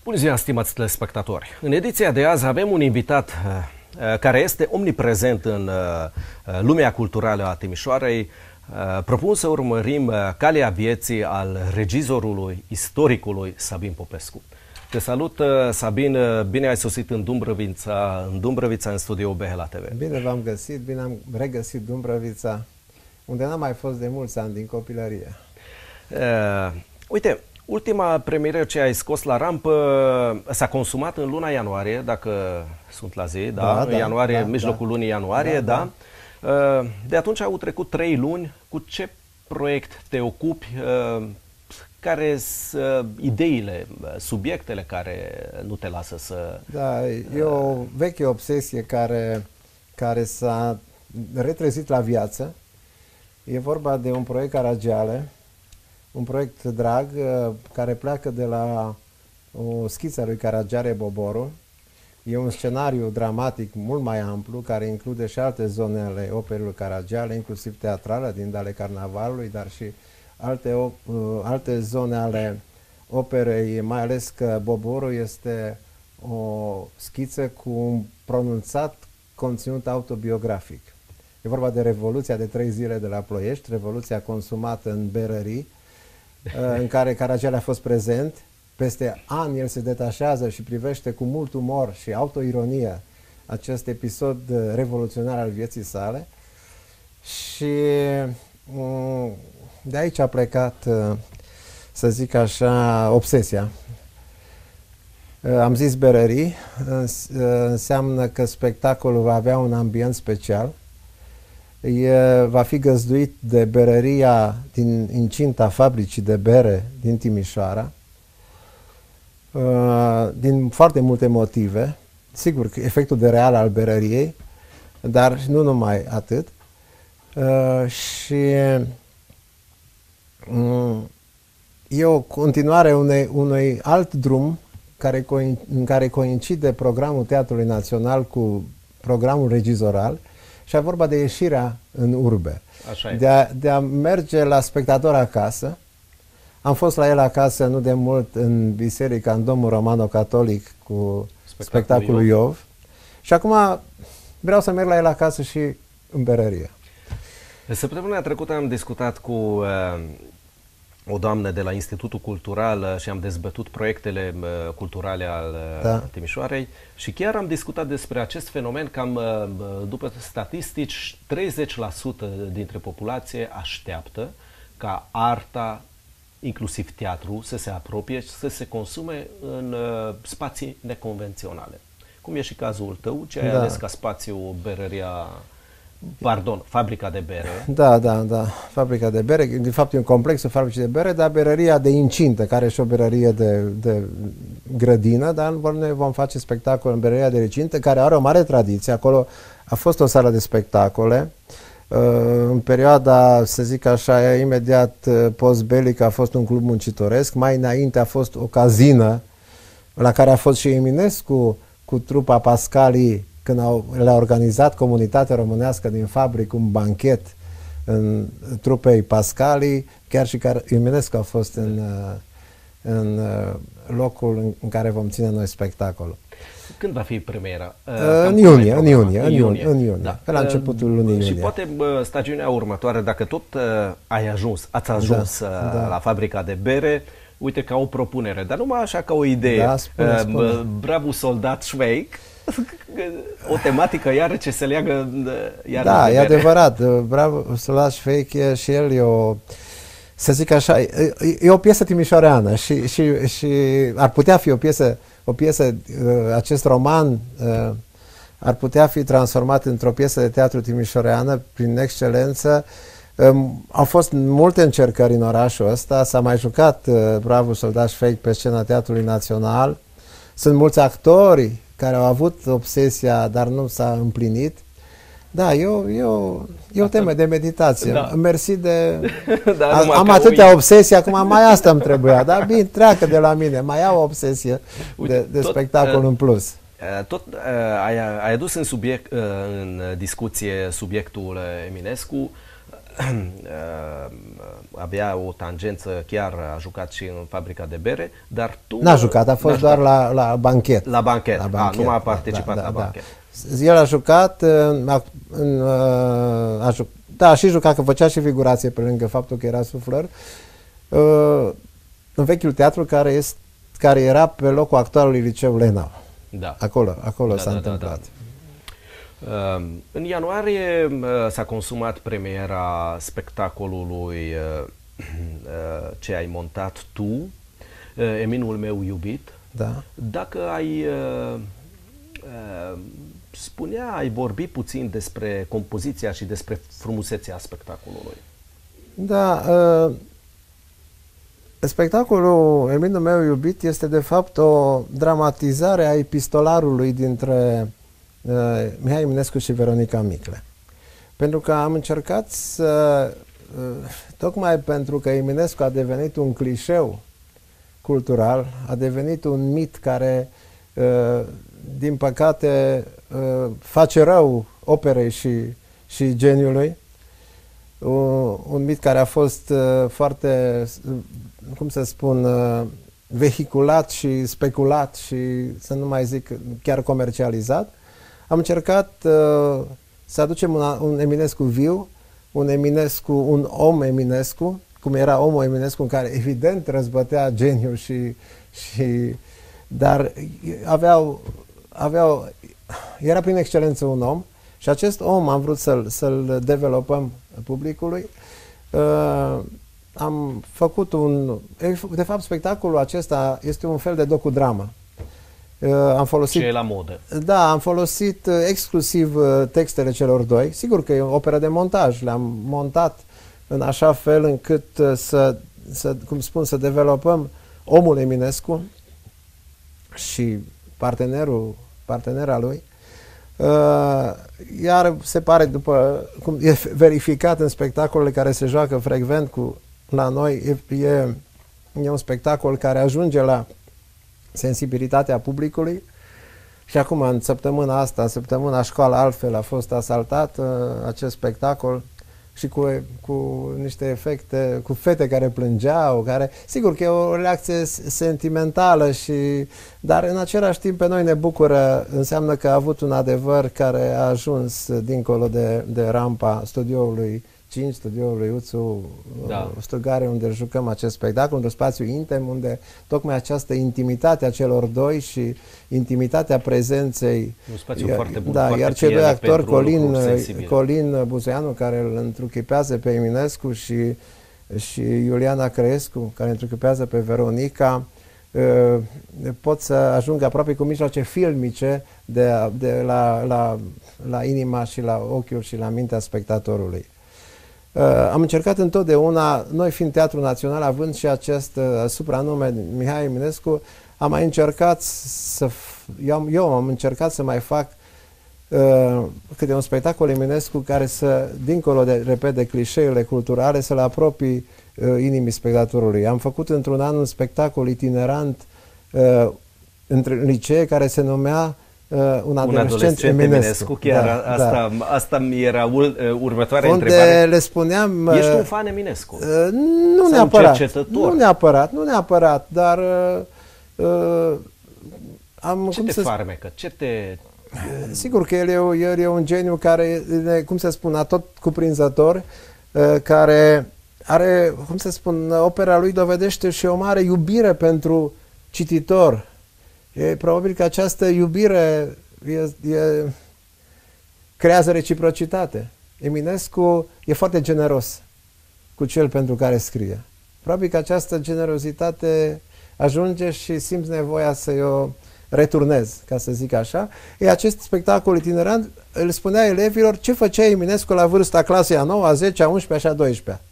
Bună ziua, stimați telespectatori! În ediția de azi avem un invitat care este omniprezent în lumea culturală a Timișoarei. Propun să urmărim calea vieții al regizorului, istoricului Sabin Popescu. Te salut, Sabin, bine ai sosit în Dumbrăvița, în studioul BHLA TV. Bine v-am găsit, bine am regăsit Dumbrăvița, unde n-am mai fost de mulți ani din copilărie. Uite, ultima premieră ce ai scos la rampă s-a consumat în luna ianuarie, dacă sunt la zi, da? În ianuarie, mijlocul lunii ianuarie, da? De atunci au trecut 3 luni. Cu ce proiect te ocupi? Care sunt ideile, subiectele care nu te lasă să... Da, e o veche obsesie care s-a retrezit la viață. E vorba de un proiect Caragiale, un proiect drag care pleacă de la o schiță a lui Caragiale Boboru. E un scenariu dramatic mult mai amplu, care include și alte zone ale operei lui Caragiale, inclusiv teatrală, din ale carnavalului, dar și alte zone ale operei, mai ales că Boboru este o schiță cu un pronunțat conținut autobiografic. E vorba de Revoluția de 3 zile de la Ploiești, Revoluția consumată în Berării, în care Caragiale a fost prezent. Peste ani el se detașează și privește cu mult umor și autoironie acest episod revoluționar al vieții sale. Și de aici a plecat, să zic așa, obsesia. Am zis Berării, înseamnă că spectacolul va avea un ambient special. Va fi găzduit de berăria din incinta fabricii de bere din Timișoara, din foarte multe motive. Sigur că efectul de real al berăriei, dar nu numai atât. Și e o continuare unui alt drum în care coincide programul Teatrului Național cu programul regizoral, și e vorba de ieșirea în urbe, de a merge la spectator acasă. Am fost la el acasă nu de mult în biserica, în Domul Romano-Catolic cu spectacolul Iov. Și acum vreau să merg la el acasă și în berărie. Săptămâna trecută am discutat cu o doamnă de la Institutul Cultural și am dezbătut proiectele culturale al Timișoarei și chiar am discutat despre acest fenomen. Cam după statistici, 30% dintre populație așteaptă ca arta, inclusiv teatru, să se apropie și să se consume în spații neconvenționale. Cum e și cazul tău, ce ai ales ca spațiu fabrica de bere. Da, fabrica de bere. De fapt e un complex de fabrici de bere, dar berăria de incintă, care e și o berărie de grădină, dar noi vom face spectacol în berăria de incintă, care are o mare tradiție. Acolo a fost o sală de spectacole. În perioada, să zic așa, imediat post-belică a fost un club muncitoresc. Mai înainte a fost o cazină la care a fost și Eminescu cu trupa Pascalii, când le-a organizat comunitatea românească din fabric un banchet în trupei Pascalii, chiar și Eminescu a fost în locul în care vom ține noi spectacolul. Când va fi premiera? În iunie, da. Pe la începutul lunii iunie. Și poate stagiunea următoare, dacă tot ați ajuns la fabrica de bere, uite, ca o propunere, dar numai așa ca o idee. Da, spune. Bravul soldat Șveic, o tematică iară ce se leagă da, e adevărat. Bravul soldat Șveic și el e o, să zic așa, e o piesă timișoreană și ar putea fi o piesă, acest roman ar putea fi transformat într-o piesă de teatru timișoreană prin excelență. Au fost multe încercări în orașul ăsta, s-a mai jucat Bravul soldat Șveic pe scena Teatrului Național. Sunt mulți actori care au avut obsesia, dar nu s-a împlinit. Da, e o temă de meditație. Da. Mersi de... am atâtea obsesii, acum mai asta îmi trebuia. Dar bine, treacă de la mine. Mai au o obsesie de spectacol în plus. Tot ai adus în discuție subiectul Eminescu. avea o tangență, chiar a jucat și în fabrica de bere, dar tu... N-a jucat, a fost doar la banchet. La banchet, nu a participat la banchet. El a jucat, a și jucat, că făcea și figurație pe lângă faptul că era suflăr, în vechiul teatru care era pe locul actualului liceu Lenau. Da. Acolo s-a întâmplat. În ianuarie s-a consumat premiera spectacolului ce ai montat tu, Eminul meu iubit. Da. Dacă ai ai vorbit puțin despre compoziția și despre frumusețea spectacolului. Da, spectacolul Eminul meu iubit este de fapt o dramatizare a epistolarului dintre Mihai Eminescu și Veronica Micle. Pentru că am încercat să, tocmai pentru că Eminescu a devenit un clișeu cultural, a devenit un mit care, din păcate, face rău operei și geniului, un mit care a fost foarte, cum să spun, vehiculat și speculat și, să nu mai zic, chiar comercializat. Am încercat să aducem un Eminescu viu, un om Eminescu, cum era omul Eminescu, în care evident răzbătea geniul dar era prin excelență un om și acest om am vrut să-l developăm publicului. Am făcut de fapt, spectacolul acesta este un fel de docudramă. Am folosit, ce e la modă. Da, am folosit exclusiv textele celor doi. Sigur că e o operă de montaj. Le-am montat în așa fel încât să developăm omul Eminescu și partenera lui. Iar se pare, după cum e verificat în spectacolele care se joacă frecvent la noi, e un spectacol care ajunge la sensibilitatea publicului și acum în săptămâna asta, în săptămâna Școala Altfel, a fost asaltat acest spectacol și cu niște efecte, cu fete care plângeau, sigur că e o reacție sentimentală, dar în același timp pe noi ne bucură, înseamnă că a avut un adevăr care a ajuns dincolo de rampa studioului 5, studioului Uțu Strugare, unde jucăm acest spectacol, într-un spațiu intim, unde tocmai această intimitate a celor doi și intimitatea prezenței, un spațiu foarte bun, iar cei doi actori, Colin Buzoianu, care îl întruchipează pe Eminescu, și Iuliana Crăescu, care întruchipează pe Veronica, pot să ajungă aproape cu mijloace filmice la inima și la ochiul și la mintea spectatorului. Am încercat întotdeauna, noi fiind Teatrul Național, având și acest supranume Mihai Eminescu, am mai încercat eu am încercat să mai fac câte un spectacol Eminescu care să, dincolo de clișeurile culturale, să-l apropii inimii spectatorului. Am făcut într-un an un spectacol itinerant între licee care se numea un adolescent Eminescu. Chiar asta mi era următoarea întrebare. Le spuneam... Ești un fan Eminescu? Nu neapărat. Nu neapărat, dar ce te farmecă? Sigur că el e un geniu care, cum se spun, atot cuprinzător, care are, cum se spun, opera lui dovedește și o mare iubire pentru cititor. Probabil că această iubire creează reciprocitate. Eminescu e foarte generos cu cel pentru care scrie. Probabil că această generozitate ajunge și simți nevoia să-i returnez, ca să zic așa. Acest spectacol itinerant îl spunea elevilor ce făcea Eminescu la vârsta clasei a 9, a 10, a 11 și a 12.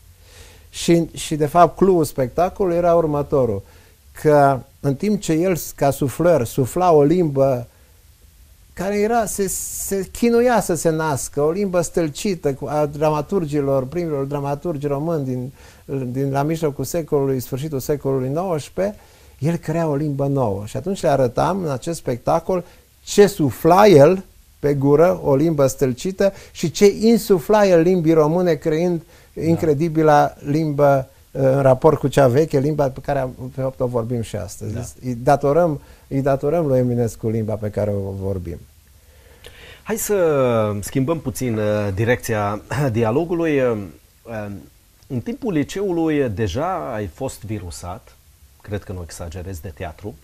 Și de fapt clou-ul spectacolului era următorul, că în timp ce el, ca suflăr, sufla o limbă care se chinuia să se nască, o limbă stâlcită a dramaturgilor, primilor dramaturgi români din la mijlocul secolului, sfârșitul secolului XIX, el crea o limbă nouă. Și atunci le arătam în acest spectacol ce sufla el pe gură, o limbă stâlcită, și ce insufla el limbii române, creând incredibilă limbă în raport cu cea veche, limba pe care pe fapt o vorbim și astăzi. Da. Îi datorăm lui Eminescu limba pe care o vorbim. Hai să schimbăm puțin direcția dialogului. În timpul liceului deja ai fost virusat, cred că nu exagerez, de teatru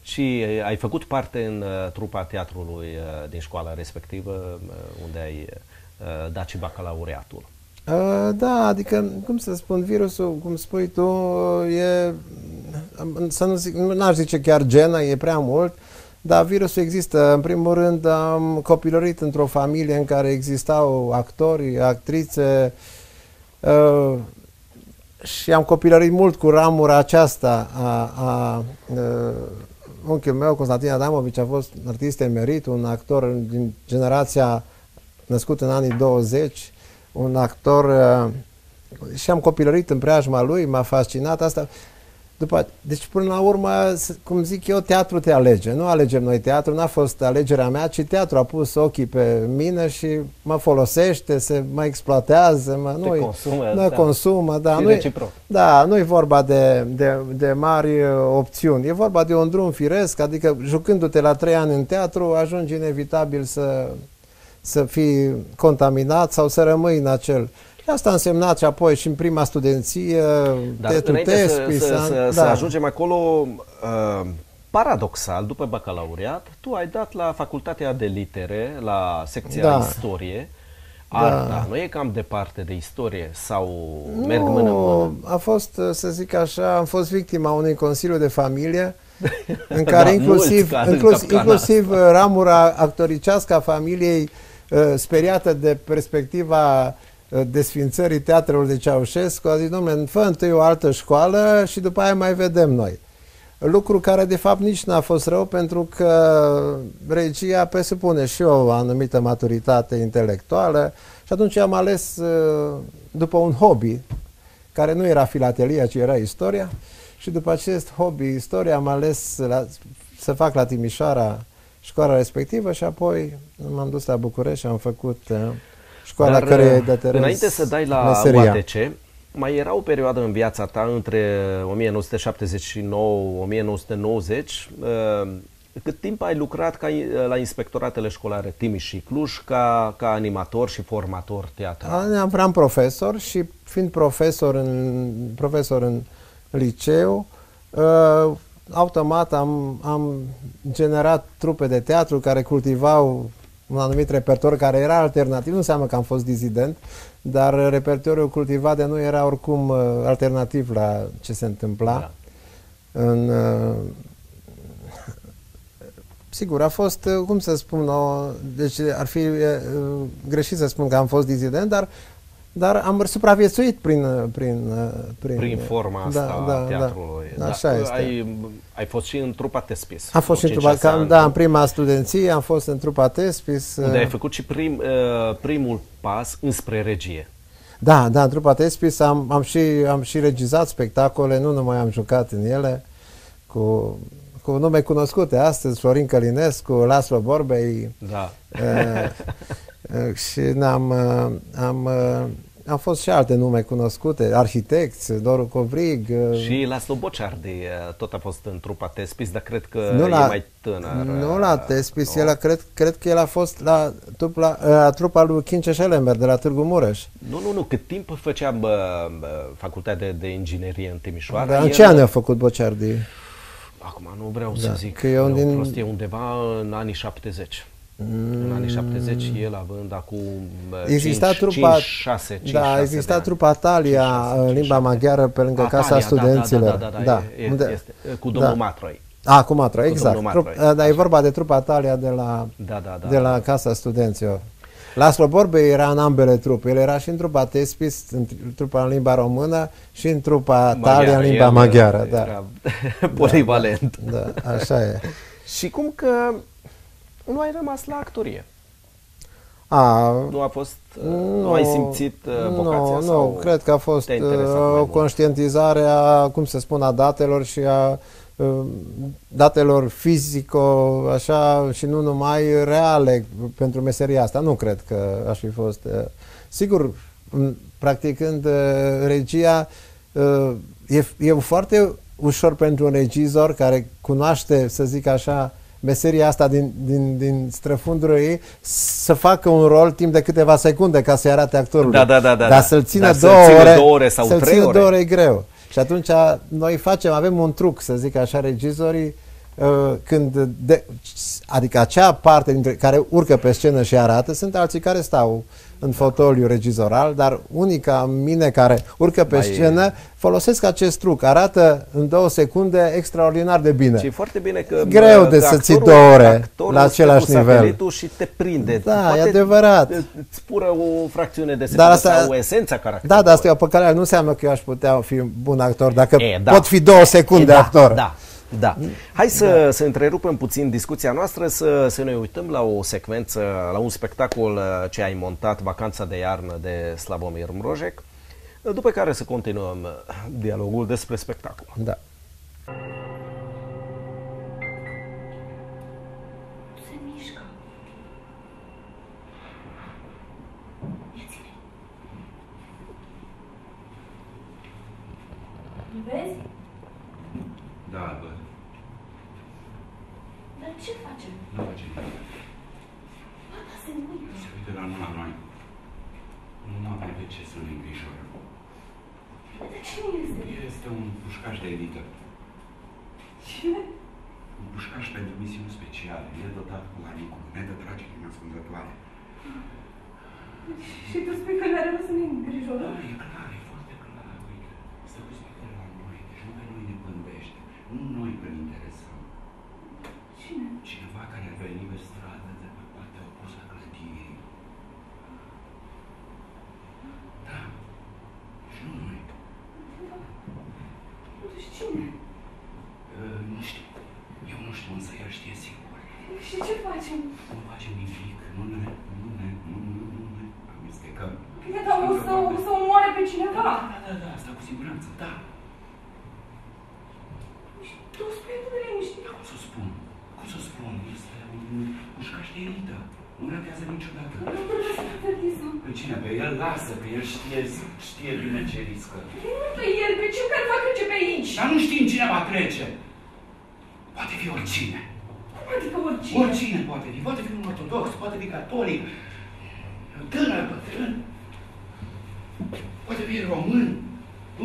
și ai făcut parte în trupa teatrului din școala respectivă, unde ai dat și bacalaureatul. Da, adică, cum să spun, virusul, cum spui tu, e, să nu zic, n-aș zice chiar genă, e prea mult, dar virusul există. În primul rând, am copilărit într-o familie în care existau actori, actrițe, și am copilărit mult cu ramura aceasta a unchiul meu, Constantin Adamovici, a fost artist emerit, un actor din generația născut în anii 20, un actor, și am copilărit în preajma lui, m-a fascinat asta. Deci până la urmă, cum zic eu, teatru te alege. Nu alegem noi teatru, n-a fost alegerea mea, ci teatru a pus ochii pe mine și mă folosește, mă exploatează, consumă. Da, nu e vorba de mari opțiuni. E vorba de un drum firesc, adică jucându-te la 3 ani în teatru, ajungi inevitabil să fii contaminat sau să rămâi în acel. Asta a însemnat și apoi și în prima studenție, să ajungem acolo, paradoxal, după bacalaureat, tu ai dat la Facultatea de Litere, la secția Istorie. Arta nu e cam departe de istorie sau merg mână-mână? A fost, să zic așa, am fost victima unui consiliu de familie în care inclusiv ramura actoricească a familiei, speriată de perspectiva desfințării teatrului de Ceaușescu, a zis, domnule, fă întâi o altă școală și după aia mai vedem noi. Lucru care de fapt nici n-a fost rău, pentru că regia presupune și o anumită maturitate intelectuală și atunci am ales, după un hobby, care nu era filatelia, ci era istoria, și după acest hobby, istoria, am ales să fac la Timișoara școala respectivă și apoi m-am dus la București și am făcut școala care dătăresc. Înainte să dai la UATC, mai era o perioadă în viața ta între 1979-1990, cât timp ai lucrat la inspectoratele școlare Timiș și Cluj ca animator și formator teatral? Eram profesor și fiind profesor în liceu, automat am generat trupe de teatru care cultivau un anumit repertoriu care era alternativ. Nu înseamnă că am fost dizident, dar repertoriul cultivat de noi era oricum alternativ la ce se întâmpla. Sigur, a fost, cum să spun, deci ar fi greșit să spun că am fost dizident, dar am supraviețuit prin forma asta a teatrului. Așa este. Ai fost și în trupa Tespis. Am fost și în trupa, în prima studenție am fost în trupa Tespis. Unde ai făcut și primul pas înspre regie. Da, în trupa Tespis am și regizat spectacole, nu numai am jucat în ele, cu nume cunoscute astăzi, Florin Călinescu, Laszlo Borbély. Da. Și am fost și alte nume cunoscute, arhitecți, Doru Covrig. Și Laszlo Bociardi tot a fost în trupa Tespis, dar cred că e mai tânăr. Nu la Tespis, cred că el a fost la trupa lui Kince Schellenberg de la Târgu Mureș. Nu, cât timp făceam facultatea de inginerie în Timișoara. Dar în ce an a făcut Bociardi? Acum nu vreau să zic, că prostie, undeva în anii 70. În anii 70, el având acum 5-6 Da, exista trupa Talia în limba maghiară pe lângă Casa Studenților. Cu domnul Matroi. Cu Matroi, exact. Dar e vorba de trupa Talia de la Casa Studenților. Laszlo Borbély era în ambele trupe. El era și în trupa Tespis, în trupa în limba română, și în trupa Talia în limba maghiară. Era polivalent. Da, așa e. Și cum că nu ai rămas la actorie? Nu a fost, nu ai simțit vocația? Nu, cred că a fost o conștientizare a, cum se spune, a datelor și a datelor fizico, așa, și nu numai reale pentru meseria asta. Nu cred că aș fi fost. Sigur, practicând regia, e foarte ușor pentru un regizor care cunoaște, să zic așa, meseria asta din străfundul ei, să facă un rol timp de câteva secunde ca să-i arate actorului. Dar să-l țină două ore sau 3 ore. 2 ore e greu. Și atunci noi avem un truc, să zic așa, regizorii, adică acea parte dintre care urcă pe scenă și arată, sunt alții care stau în fotoliu regizoral, dar unii ca mine care urcă pe scenă folosesc acest truc, arată în 2 secunde extraordinar de bine. Și e foarte bine că greu de să ții 2 ore la același nivel. Și te prinde. Da, poate e adevărat. Îți pură o fracțiune de secundă sau o esență a caracterului. Da, dar asta e o păcăleală. Nu înseamnă că eu aș putea fi un bun actor dacă pot fi 2 secunde actor. Da. Hai să întrerupem puțin discuția noastră, să ne uităm la o secvență, la un spectacol ce ai montat, Vacanța de iarnă de Slavomir Mrozek, după care să continuăm dialogul despre spectacol. Da. Se mișcă. Ia ține. Vezi? Da, văd. Dar ce face? Nu face nimic. Ata se uită. Se uită la noi. Nu avem de ce să ne îngrijorăm. De cine este? Este un pușcaș de elită. Cine? Un pușcaș pentru misiuni speciale. E dotat cu armicul. Ne dă trage din ascundătoare. Și tu spui că n-are rost să ne îngrijorăm? Da, e clar, e foarte clar. Uite, stă cu spatele la noi. Deci nu pe noi ne pândește. Nu noi îl interesăm. Cine? Cineva care a venit pe stradă de pe partea opusă a clădirii. Da. Și nu noi. Deci cine? Nu știu. Eu nu știu, însă el știe sigur. Și ce facem? Nu facem nimic. Nu ne amestecăm. Bine, dar o să omoare pe cineva. Da, asta cu siguranță, da. Și tu spui tu de liniște. Cum să spun? Este un pușcaș de elită. Nu ratează niciodată. Nu trebuie să avertizăm. Pe cine? Pe el lasă, că el știe bine ce riscă. Nu pe el, pe cel care va trece pe aici. Dar nu știm cine va trece. Poate fi oricine. Cum adică oricine? Oricine poate fi. Poate fi un ortodox, poate fi catolic, tânăr, bătrân. Poate fi român,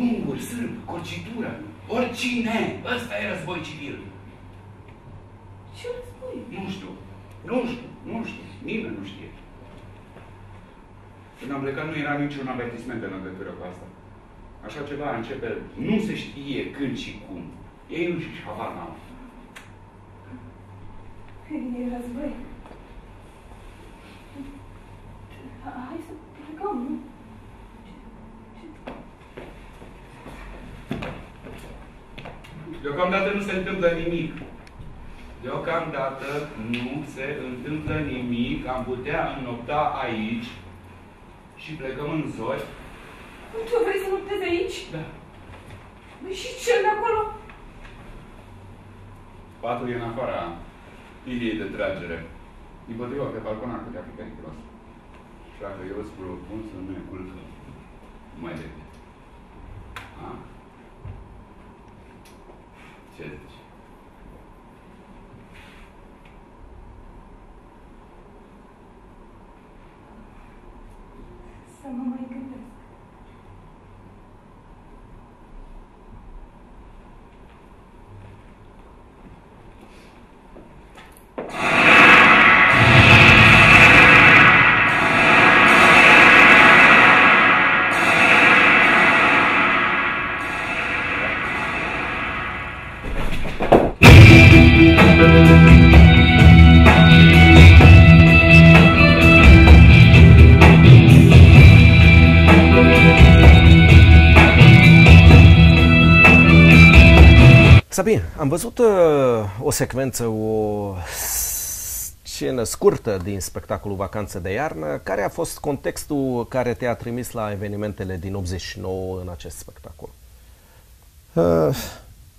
ungur, sârb, corcitură. Oricine. Ăsta e război civil. Ce război? Nu știu. Nimeni nu știe. Când am plecat nu era niciun avertisment în legătură cu asta. Așa ceva începe, nu se știe când și cum. Ei nu și habar n-au. E război. Hai să plecăm, nu? Deocamdată nu se întâmplă nimic. Deocamdată nu se întâmplă nimic. Am putea înnopta aici și plecăm în zori. Tu vrei să noptezi aici? Da. Și cel de acolo? Patul e în afara liniei de tragere. Dimpotrivă, pe balcon ar putea fi periculos. Și dacă eu îți propun să nu ne culcăm mai repede. A? Ce zici? Să mă mai gândesc. Sabin, am văzut o secvență, o scenă scurtă din spectacolul Vacanță de iarnă. Care a fost contextul care te-a trimis la evenimentele din 89 în acest spectacol?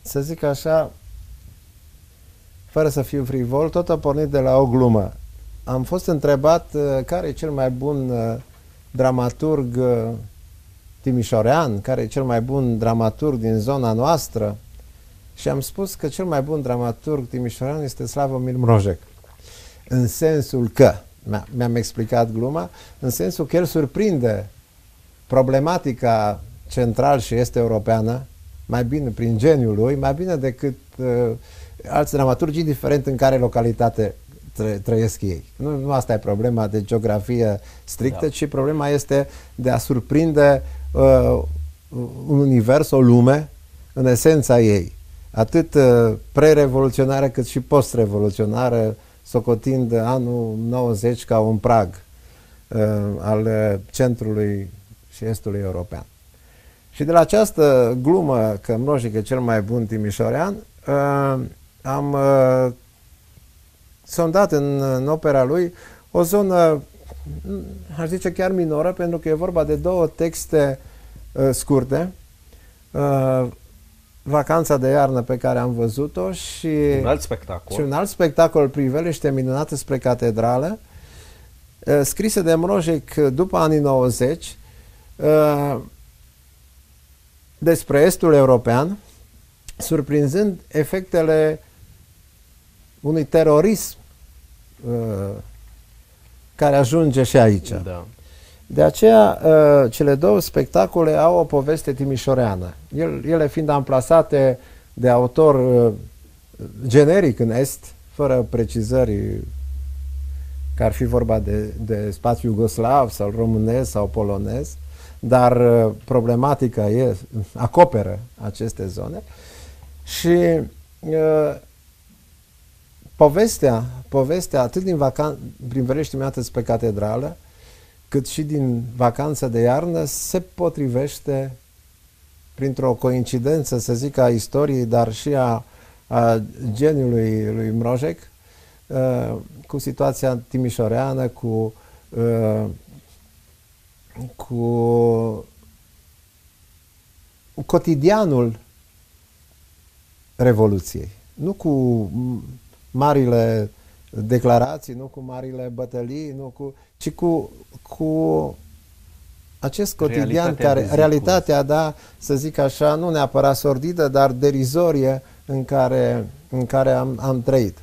Să zic așa, fără să fiu frivol, tot a pornit de la o glumă. Am fost întrebat care e cel mai bun dramaturg timișorean, care e cel mai bun dramaturg din zona noastră, și am spus că cel mai bun dramaturg timișorean este Slavomir Mrozek. În sensul că, mi-am explicat gluma, în sensul că el surprinde problematica central și este europeană mai bine, prin geniul lui, mai bine decât alți dramaturgi, indiferent în care localitate trăiesc ei. Nu asta e problema de geografie strictă, ci problema este de a surprinde un univers, o lume, în esența ei. Atât pre-revoluționară cât și post-revoluționară, socotind anul 90 ca un prag al centrului și estului european. Și de la această glumă că Mrozek e cel mai bun timișorean, am sondat în opera lui o zonă, aș zice chiar minoră, pentru că e vorba de două texte scurte, Vacanța de iarnă pe care am văzut-o și un alt spectacol, Priveliște minunată spre catedrală, scrise de Mrozek după anii 90, despre estul european, surprinzând efectele unui terorism care ajunge și aici. Da. De aceea, cele două spectacole au o poveste timișoreană. Ele fiind amplasate de autor generic în Est, fără precizări că ar fi vorba de spațiu iugoslav sau românez sau polonez, dar problematica acoperă aceste zone și povestea atât din Priveliște minunată spre catedrală, cât și din Vacanța de iarnă se potrivește printr-o coincidență, să zic, a istoriei, dar și a geniului lui Mrozek, cu situația timișoreană, cu cotidianul Revoluției. Nu cu marile declarații, nu cu marile bătălii, ci cu acest cotidian, realitatea, da, să zic așa, nu neapărat sordidă, dar derizorie în care am trăit.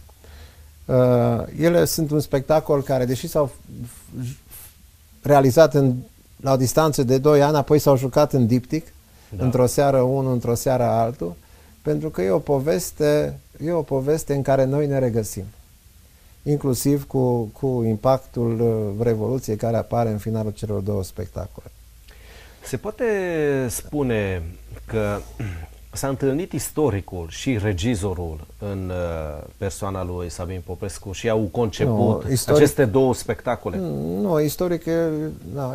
Ele sunt un spectacol care, deși s-au realizat la o distanță de 2 ani, apoi s-au jucat în diptic, da, într-o seară unul, într-o seară altul, pentru că e o poveste în care noi ne regăsim. Inclusiv cu impactul Revoluției care apare în finalul celor două spectacole. Se poate spune că s-a întâlnit istoricul și regizorul în persoana lui Sabin Popescu și au conceput aceste două spectacole? Nu,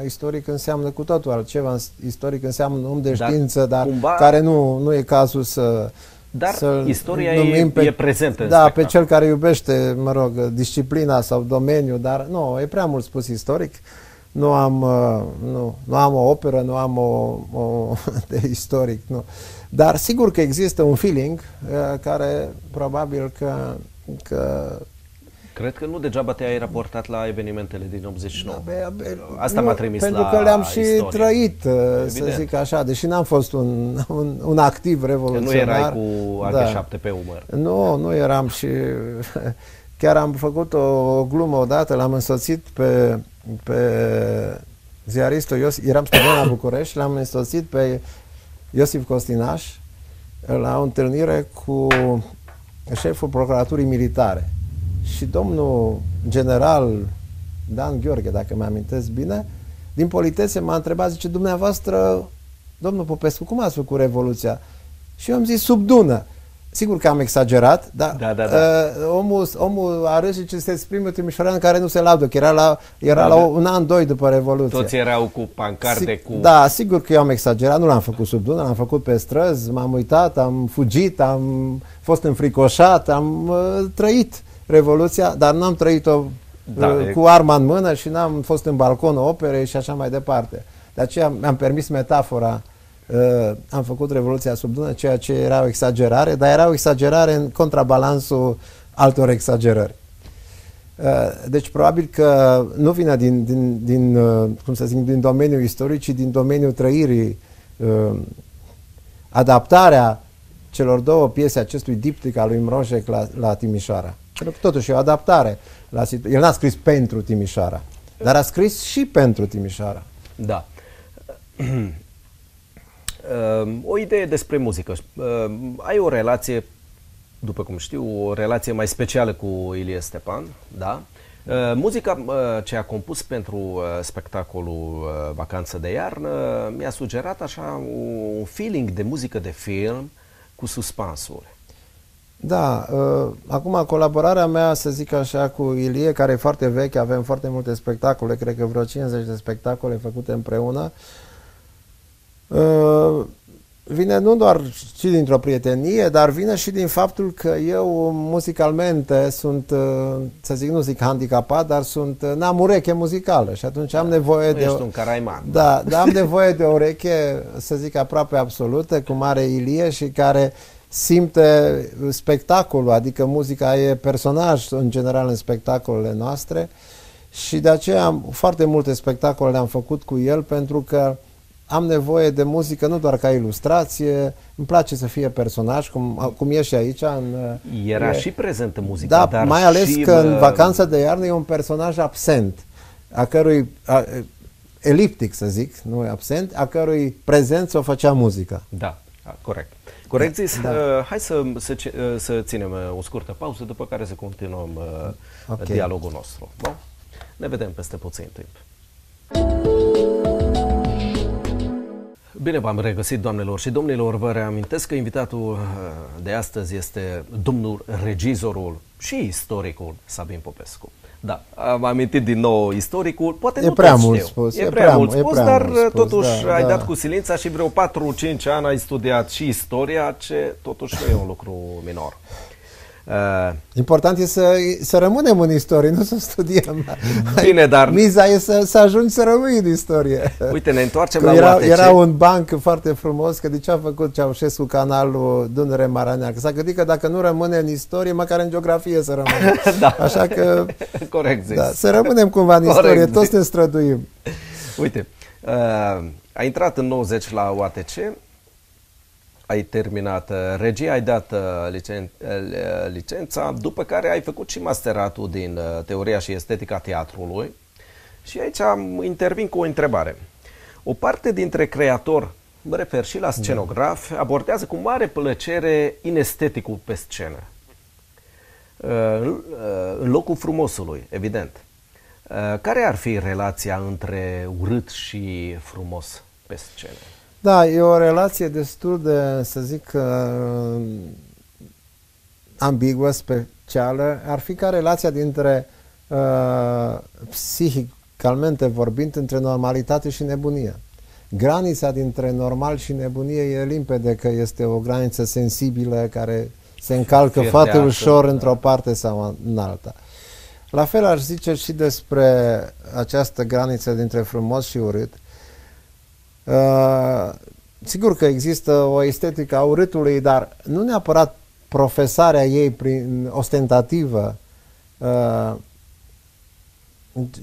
istoric înseamnă cu totul altceva. Istoric înseamnă un om de știință, dar cumva, care nu e cazul să... Dar istoria e prezentă în spectacol. Pe cel care iubește, mă rog, disciplina sau domeniul, dar nu, e prea mult spus istoric. Nu am o operă, nu am o de istoric, nu. Dar sigur că există un feeling care probabil că... Cred că nu degeaba te-ai raportat la evenimentele din 89. Asta m-a trimis pentru la că le-am și istorie. Trăit, să zic așa, deși n-am fost un activ revoluționar. Că nu erai cu arde 7 pe umăr. Nu eram și chiar am făcut o glumă odată, l-am însoțit pe ziaristul eram student la București și l-am însoțit pe Iosif Costinaș la o întâlnire cu șeful Procuraturii Militare. Și domnul general Dan Gheorghe, dacă mi-amintesc bine, din politețe m-a întrebat, zice, dumneavoastră, domnul Popescu, cum ați făcut Revoluția? Și eu am zis, sub dună. Sigur că am exagerat, dar omul a râs și sunteți primul timișorean care nu se laudă, că era la un an, 2 după Revoluție. Toți erau cu pancarde, cu... Da, sigur că eu am exagerat, nu l-am făcut sub dună, l-am făcut pe străzi, m-am uitat, am fugit, am fost înfricoșat, am trăit Revoluția, dar n-am trăit-o cu arma în mână și n-am fost în balconul operei și așa mai departe. De aceea mi-am permis metafora. Am făcut Revoluția sub dună, ceea ce era o exagerare, dar era o exagerare în contrabalansul altor exagerări. Deci probabil că nu vine cum să zic, din domeniul istoric, ci din domeniul trăirii. Adaptarea celor două piese acestui diptic al lui Mroșec la Timișoara. Pentru că totuși e o adaptare. El n-a scris pentru Timișoara, dar a scris și pentru Timișoara. Da. O idee despre muzică. Ai o relație, după cum știu, o relație mai specială cu Ilie Stepan, da? Muzica ce a compus pentru spectacolul Vacanță de iarnă mi-a sugerat așa un feeling de muzică de film cu suspansul. Da, acum colaborarea mea, să zic așa, cu Ilie, care e foarte veche, avem foarte multe spectacole, cred că vreo 50 de spectacole făcute împreună, vine nu doar și dintr-o prietenie, dar vine și din faptul că eu muzicalmente sunt, să zic, nu zic handicapat, dar n-am ureche muzicală și atunci am nevoie de... Ești un caraiman. Da, dar am nevoie de o ureche, să zic, aproape absolută, cum are Ilie și care simte spectacolul, adică muzica e personaj în general în spectacolele noastre și de aceea foarte multe spectacole le-am făcut cu el pentru că am nevoie de muzică nu doar ca ilustrație, îmi place să fie personaj, cum e și aici. Era și prezentă muzica, da, dar mai ales și că în Vacanța de iarnă e un personaj absent, a cărui, eliptic să zic, nu e absent, a cărui prezență o făcea muzica. Da, corect. Corect zis, da. Hai să ținem o scurtă pauză, după care să continuăm dialogul nostru. Bun? Ne vedem peste puțin timp. Bine v-am regăsit, doamnelor și domnilor. Vă reamintesc că invitatul de astăzi este domnul regizorul și istoricul Sabin Popescu. Da, am amintit din nou istoricul, poate nu prea mult spus. E prea mult spus, dar totuși da, ai dat cu silința și vreo 4-5 ani ai studiat și istoria, ce totuși nu e un lucru minor. Important e să rămânem în istorie, nu să studiem. Bine, dar... Miza e să ajungi să rămâi în istorie. Uite, ne întoarcem la UATC. Era un banc foarte frumos, că de ce a făcut Ceaușescu canalul Dunăre-Maraneac? S-a gândit că dacă nu rămâne în istorie, măcar în geografie să rămâne. Da. Așa că... Corect zis. Da, să rămânem cumva în istorie, toți ne străduim. Uite, ai intrat în 90 la UATC, ai terminat regia, ai dat licența, după care ai făcut și masteratul din teoria și estetica teatrului. Și aici intervin cu o întrebare. O parte dintre creatori, mă refer și la scenografi, abordează cu mare plăcere inesteticul pe scenă. În locul frumosului, evident. Care ar fi relația între urât și frumos pe scenă? Da, e o relație destul de, să zic, ambiguă, specială. Ar fi ca relația dintre, psihicalmente vorbind, între normalitate și nebunie. Granița dintre normal și nebunie e limpede că este o graniță sensibilă care se încalcă foarte ușor într-o parte sau în alta. La fel aș zice și despre această graniță dintre frumos și urât. Sigur că există o estetică a urâtului, dar nu neapărat profesarea ei prin ostentativă,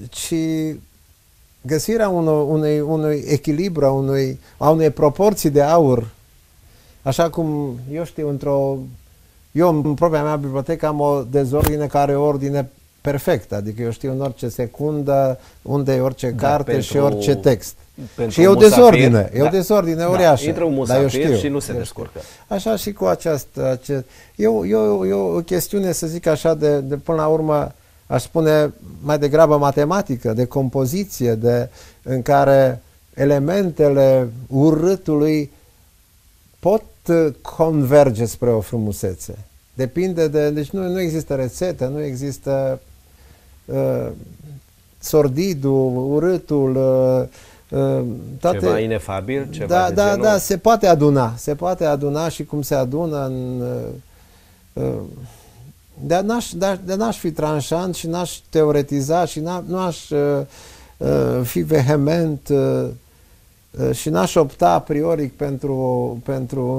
ci găsirea unui echilibru, a unei proporții de aur. Așa cum, eu știu, eu în propria mea bibliotecă am o dezordine care are o ordine perfectă, adică eu știu în orice secundă unde e orice carte și orice text. Și e o dezordine, e o dezordine uriașă. Intră un musafir și nu se descurcă. Așa și cu această... E o chestiune, să zic așa, de până la urmă, aș spune mai degrabă matematică, de compoziție, în care elementele urâtului pot converge spre o frumusețe. Depinde de... Deci nu există rețetă, nu există sordidul, urâtul, toate... Ceva inefabil, ceva de genul. Da, se poate aduna și cum se adună de n-aș fi tranșant și n-aș teoretiza și nu aș fi vehement și n-aș opta a priori pentru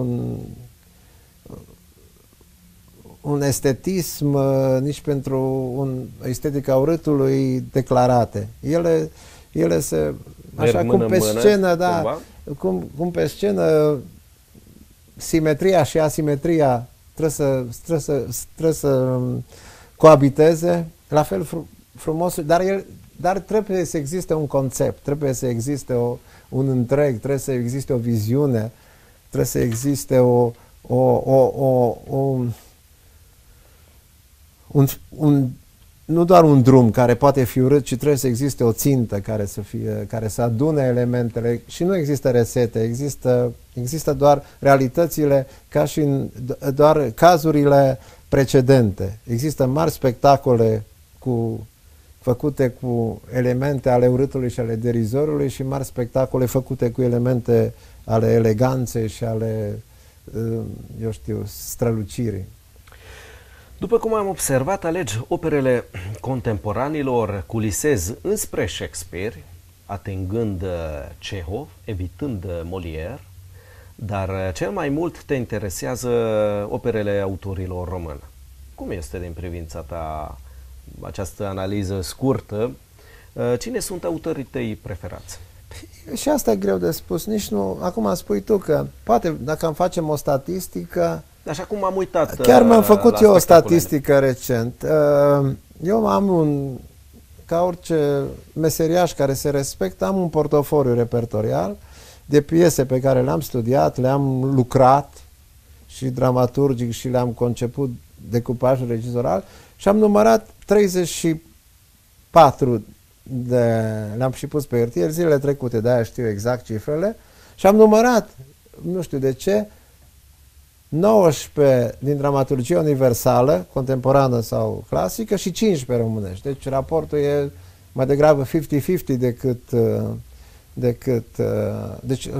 un estetism, nici pentru un estetica urâtului declarate. Ele se, așa cum pe scenă, da, cum pe scenă simetria și asimetria trebuie să coabiteze, la fel frumos, dar trebuie să existe un concept, trebuie să existe un întreg, trebuie să existe o viziune, trebuie să existe nu doar un drum care poate fi urât, ci trebuie să existe o țintă care să adune elementele și nu există resete, există doar realitățile ca și doar cazurile precedente. Există mari spectacole făcute cu elemente ale urâtului și ale derizorului și mari spectacole făcute cu elemente ale eleganței și ale, eu știu, strălucirii. După cum am observat, alegi operele contemporanilor, culisezi înspre Shakespeare, atingând Cehov, evitând Molière, dar cel mai mult te interesează operele autorilor români. Cum este din privința ta această analiză scurtă? Cine sunt autorii tăi preferați? Și asta e greu de spus. Nici nu. Acum spui tu că poate dacă facem o statistică. Așa cum am uitat. Chiar mi-am făcut eu o statistică recent. Eu am ca orice meseriaș care se respectă, am un portofoliu repertorial de piese pe care le-am studiat, le-am lucrat și dramaturgic și le-am conceput decupajul regizoral și am numărat 34 le-am și pus pe hârtie zilele trecute, de-aia știu exact cifrele, și am numărat, nu știu de ce, 19 din dramaturgie universală, contemporană sau clasică și 15 românești. Deci raportul e mai degrabă 50-50 deci,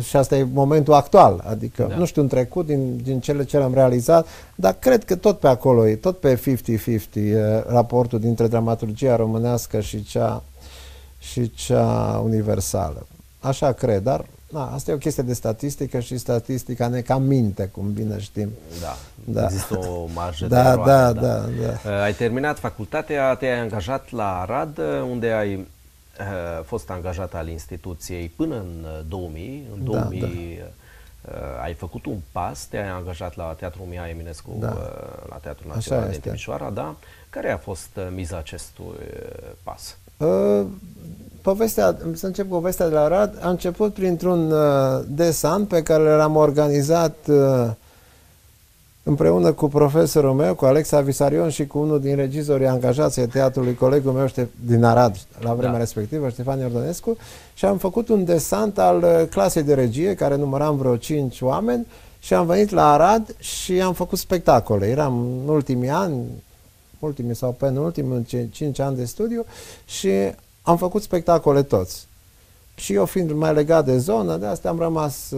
și asta e momentul actual, adică nu știu în trecut, din cele ce am realizat, dar cred că tot pe acolo e, tot pe 50-50 raportul dintre dramaturgia românească și cea universală. Așa cred, dar asta e o chestie de statistică și statistica ne cam minte, cum bine știm. Da. Există o marjă de eroare. Da. Ai terminat facultatea, te-ai angajat la Arad, unde ai fost angajat al instituției până în 2000. În 2000 ai făcut un pas, te-ai angajat la Teatrul Mihai Eminescu, la Teatrul Național din Timișoara, da? Care a fost miza acestui pas? Să încep povestea de la Arad. A început printr-un desant pe care l-am organizat împreună cu profesorul meu, cu Alexa Visarion și cu unul din regizorii angajați ai teatrului, colegul meu din Arad, la vremea respectivă, Ștefan Iordănescu, și am făcut un desant al clasei de regie, care număram vreo 5 oameni, și am venit la Arad și am făcut spectacole. Eram în ultimii ani, ultimii sau penultimii, 5 ani de studiu, și am făcut spectacole toți. Și eu fiind mai legat de zonă, de asta am rămas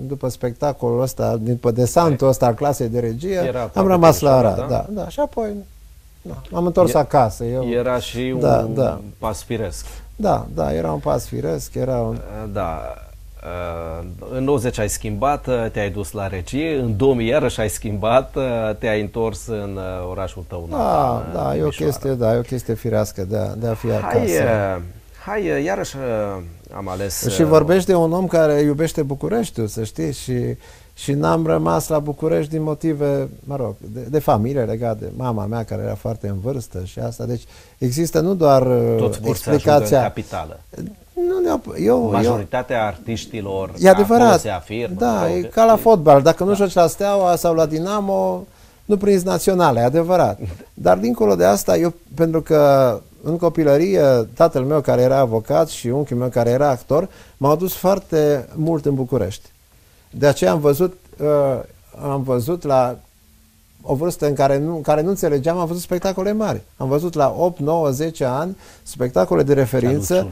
după spectacolul ăsta, după desantul ăsta al clasei de regie, am rămas la Arad. Da, și apoi m-am întors acasă. Era și un pas firesc. Da, era un pas firesc. În 90 ai schimbat, te-ai dus la regie, în 2000 iarăși ai schimbat, te-ai întors în orașul tău natal. E o chestie firească de a fi acasă. Hai, iarăși am ales... Și vorbești de un om care iubește Bucureștiul, să știi, și n-am rămas la București din motive, de familie, legat de mama mea, care era foarte în vârstă și asta. Deci există nu doar explicația... în capitală. Majoritatea artiștilor e adevărat, se afirmă. Da, e ca la fotbal. Dacă nu joci la Steaua sau la Dinamo, nu prinzi naționale, e adevărat. Dar dincolo de asta, eu, pentru că în copilărie, tatăl meu care era avocat și unchiul meu care era actor, m-au dus foarte mult în București. De aceea am văzut la o vârstă în care nu înțelegeam, am văzut spectacole mari. Am văzut la 8, 9, 10 ani spectacole de referință.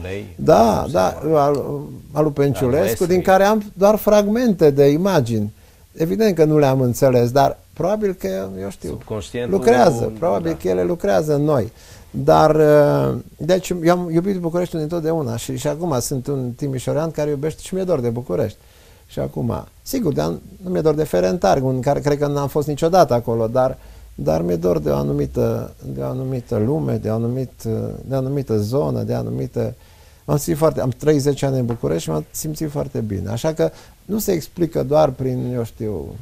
Al lui Penciulescu, din care am doar fragmente de imagini. Evident că nu le-am înțeles, dar probabil că, eu știu, lucrează. Probabil că ele lucrează în noi. Dar, deci, eu am iubit Bucureștiul dintotdeauna și acum sunt un timișorean care iubește și mi-e dor de București. Și acum, sigur, nu mi-e dor de Ferentari, care cred că n-am fost niciodată acolo, dar dar mi-e dor de o anumită lume, de o anumită zonă, de anumită... Am trăit 10 ani în București și m-am simțit foarte bine. Așa că nu se explică doar prin, eu știu,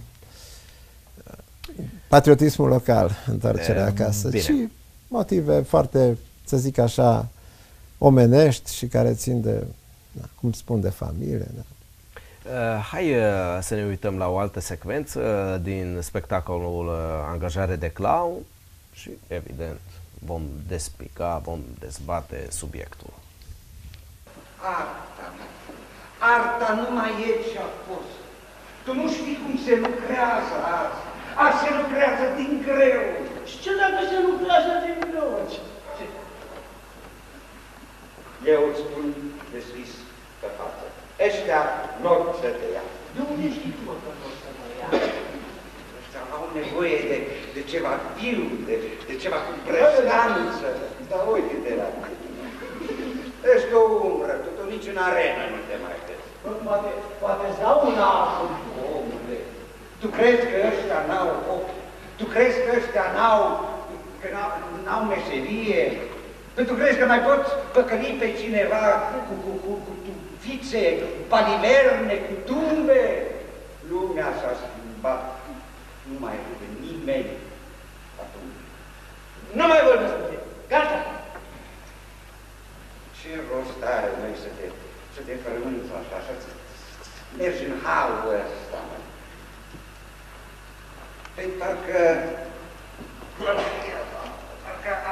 patriotismul local, întoarcerea acasă, bine. ci motive foarte, să zic așa, omenești și care țin de, cum spun, de familie. Da. Hai să ne uităm la o altă secvență din spectacolul Angajare de clown și, evident, vom despica, vom dezbate subiectul. Arta nu mai e ce a fost. Tu nu știi cum se lucrează azi. Azi se lucrează din greu. Și ce dacă se lucrează din greu? Eu îți spun deschis pe față. Ăștia n-or să te ia. De unde știi tu că nu o să mă ia? Ăștia au nevoie de ceva viu, de ceva cu prestanță. Dar uite-te la tine. Ești o umbră, tu nici în arenă nu te mai vezi. Poate îți dau un apă. Omule, tu crezi că ăștia n-au ochi? Tu crezi că ăștia n-au meserie? Tu crezi că mai poți păcăli pe cineva cu fițe, cu paliverne, cu tumbe? Lumea s-a schimbat. Nu mai vede nimeni atunci. Nu mai vorbesc cu tine. Gata! Ce rost are noi să te frămânți așa, să mergi în halul ăsta? Păi parcă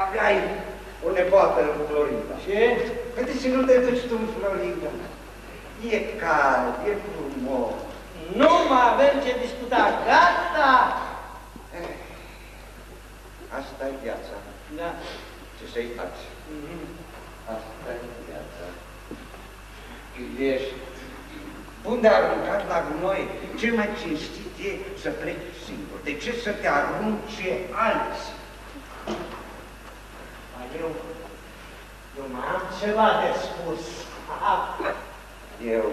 aveai o nepoată în Florida. Ce? Păi de ce nu te duci tu în Florida? E cald, e frumos. Nu mai avem ce discuta. Gata! Asta e viața. Da. Ce să-i faci? Asta e viața. Ești bun de aruncat la gunoi. Cel mai cinstit e să pleci singur. De ce să te arunce alții? Eu mai am ceva de spus. Eu,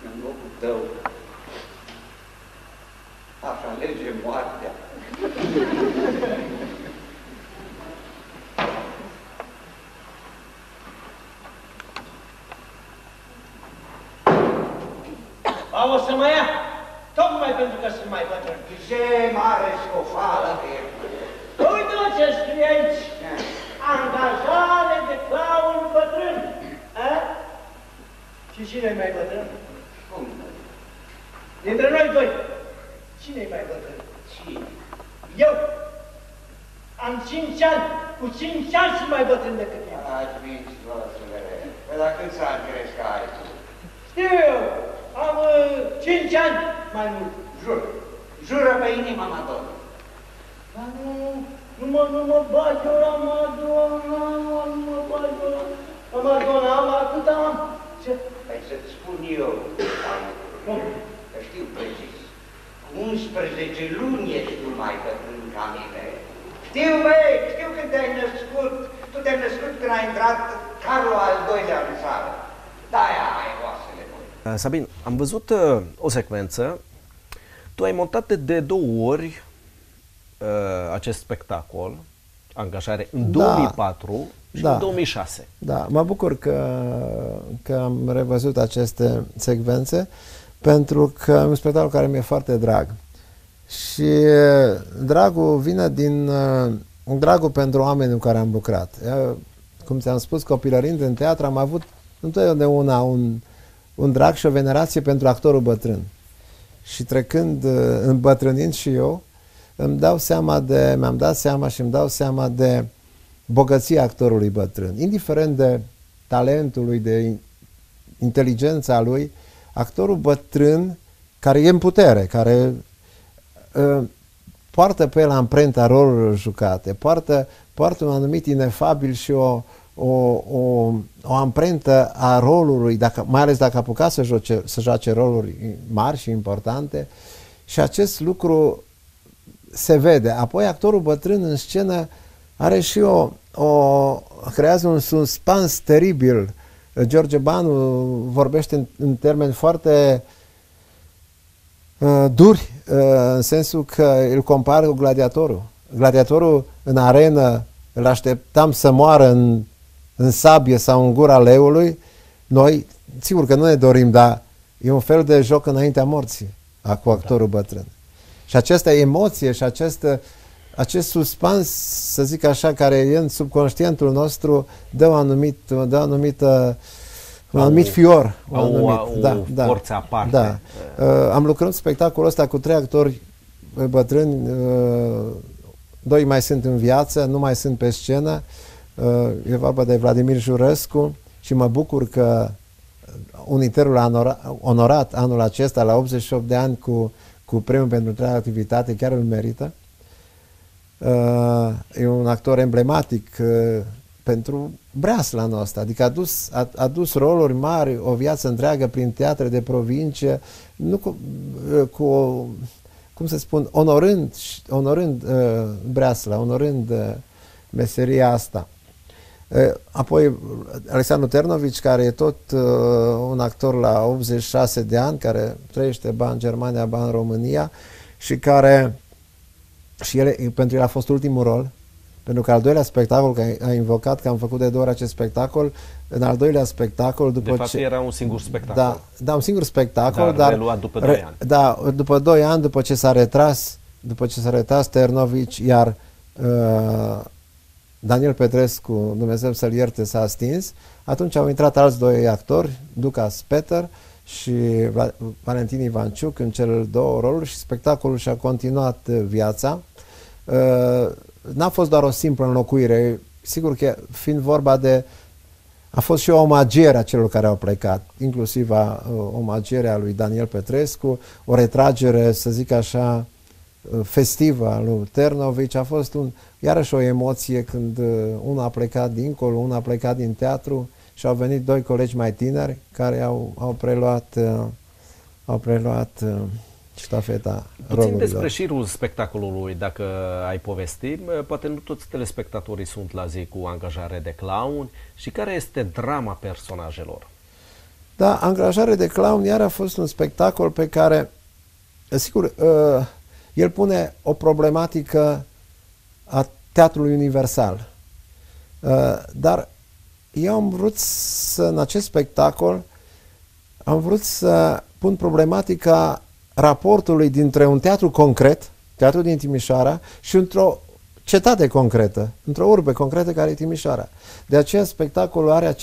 în locul tău, aș alege moartea. O să mă ia, tocmai pentru că sunt mai bătrân. Ce mare scofală e! Uite-mă ce scrie aici. Angajare de clown bătrân. A? Și cine e mai bătrân? Cum? Dintre noi doi. Cine e mai bătrân? Cine? Eu. Am 5 ani. Cu 5 ani sunt mai bătrân decât el. Ați minți, lăsule. Păi la câți ani crezi că ai tu? Știu eu. Am 5 ani mai mult. Jur. Jură pe inima Madonna. Dar nu mă bag eu la Madonna, nu mă bag eu la Madonna, am atât am. Ce? Păi să-ți spun eu, că știu precis. 11 luni ești tu mai bătrân ca mine. Știu, băi, știu când te-ai născut. Tu te-ai născut când a intrat Carlo al II-lea în țară. De-aia ai oasele bune. Sabin, am văzut o secvență. Tu ai montat de 2 ori acest spectacol, Angajare, în 2004 și în 2006. Da, mă bucur că am revăzut aceste secvențe, pentru că e un spectacol care mi-e foarte drag. Și dragul vine din dragul pentru oamenii cu care am lucrat. Eu, cum ți-am spus, copilărind în teatru, am avut întotdeauna un drag și o venerație pentru actorul bătrân. Și trecând, îmbătrânind și eu, mi-am dat seama și îmi dau seama de bogăția actorului bătrân. Indiferent de talentul lui, de inteligența lui, actorul bătrân, care e în putere, care poartă pe el amprenta rolurilor jucate, poartă un anumit inefabil și o amprentă a rolului, mai ales dacă a apucat să joace roluri mari și importante, și acest lucru se vede. Apoi actorul bătrân în scenă are și creează un suspans teribil. George Banu vorbește în termeni foarte Duri, în sensul că îl compar cu gladiatorul. Gladiatorul în arenă îl așteptam să moară în sabie sau în gura leului. Noi, sigur că nu ne dorim, dar e un fel de joc înaintea morții cu actorul bătrân. Și această emoție și acest suspans, să zic așa, care e în subconștientul nostru, dă un anumit fior. O forță aparte. Da. Am lucrat spectacolul ăsta cu 3 actori bătrâni, 2 mai sunt în viață, nu mai sunt pe scenă. E vorba de Vladimir Jurescu și mă bucur că Uniterul a onorat anul acesta la 88 de ani cu premiul pentru întreaga activitate, chiar îl merită. E un actor emblematic pentru breasla noastră, adică a dus roluri mari o viață întreagă prin teatre de provincie, nu cum să spun, onorând breasla, onorând meseria asta. Apoi Alexandru Ternovici, care e tot un actor la 86 de ani, care trăiește ba în Germania, ba în România și care pentru el a fost ultimul rol, pentru că al doilea spectacol, că a invocat că am făcut de 2 ori acest spectacol, în al doilea spectacol, de fapt era un singur spectacol. Da, un singur spectacol, dar reluat după 2 ani. Da, după 2 ani, după ce s-a retras Ternovici, iar Daniel Petrescu, Dumnezeu să-l ierte, s-a stins, atunci au intrat alți 2 actori, Ducas Peter și Valentin Ivanciuc în cele 2 roluri și spectacolul și-a continuat viața. N-a fost doar o simplă înlocuire, sigur că fiind vorba a fost și o omagiere a celor care au plecat, inclusiv omagierea lui Daniel Petrescu, o retragere, să zic așa, festivă a lui Ternovici. A fost iarăși o emoție când unul a plecat dincolo, unul a plecat din teatru și au venit 2 colegi mai tineri care au preluat ștafeta rolurilor. Puțin despre șirul spectacolului, dacă ai povesti, poate nu toți telespectatorii sunt la zi cu angajare de clown, și care este drama personajelor? Da, Angajare de clown iar a fost un spectacol pe care, sigur, el pune o problematică a teatrului universal. Dar eu am vrut în acest spectacol, am vrut să pun problematica raportului dintre un teatru concret, teatrul din Timișoara, și într-o cetate concretă, într-o urbe concretă care e Timișoara. De aceea spectacolul are